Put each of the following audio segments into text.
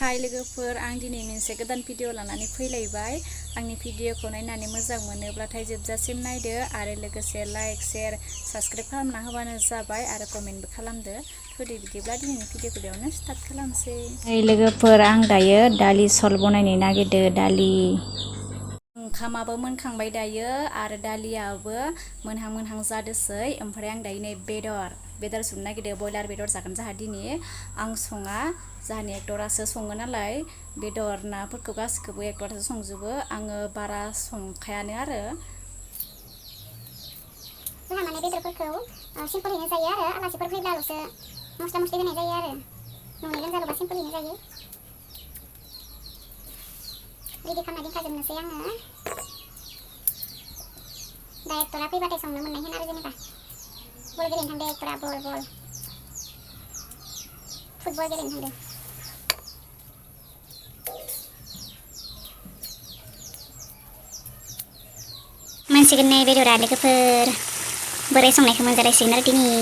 हाय लोगोफोर आं दिनै मोनसे गोदान भिडिअ लानानै फैलायबाय। आंनि भिडिअखौ नायनानै मोजां मोनोब्लाथाय जोबजासिम नायदो आरो लोगोसे लाइक शेयार साबस्क्राइब खालामना होबानो जाबाय आरो कमेन्टबो खालामदो। फैदो बिदिब्ला दिनैनि भिडिअखौ बेयावनो स्टार्ट खालामसै। hey लोगोफोर आं दायो दालि सल बनायनो नागिरदो। दालि ओंखामाबो मोनखांबाय दायो आरो दालियाबो मोनहां जादोसै। ओमफ्राय आं दायो नै बेदर संनो नागिरदो। बयलार बेदर जागोन जोंहा दिनै। आं सङा, जोंहानि एक्टरासो सङो नालाय बेदर नाफोरखौ गासिखौबो एक्टरासो संजोबो। आङो बारा संखायानो आरो। जोंहा माने बेदरफोरखौ सिम्पोलैनो जायो आरो आलासिफोर फैब्लाल'सो मस्ला मस्लि होनाय जायो आरो न'नि लोमजाबा सिम्पोलैनो जायो। रेडि खालामना दोनखाजोबनोसै आङो। दा एक्टरा फैबाथाय संनो मोननायगोन आरो जेनेबा बल गेलेनो थांदो एक्टरा। बल फुटबल गेलेनो थांदो। मोनसिगोन नै बेदरा लोगोफोर। बोरै संनायखौ मोनजालायसिगोन आरो दिनै।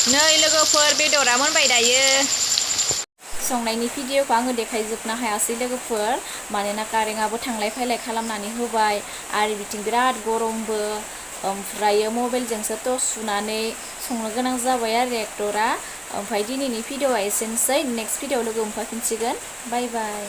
नै लोगोफोर बेदरा मोनबाय दायो। संनायनि भिडिअखौ आङो देखायजोबनो हायासै लोगोफोर, मानोना कारेन्टआबो थांलाय फैलाय खालामनानै होबाय आरो बिथिं बिराद गरमबो। ओमफ्रायो मबाइलजोंसो टर्च सुनानै संनो गोनां जाबाय आरो एक्टरा। ओमफ्राय दिनैनि भिडिअआ एसेनोसै। नेक्स्ट भिडिअ लोगो मोनफिनसिगोन। बाय बाय।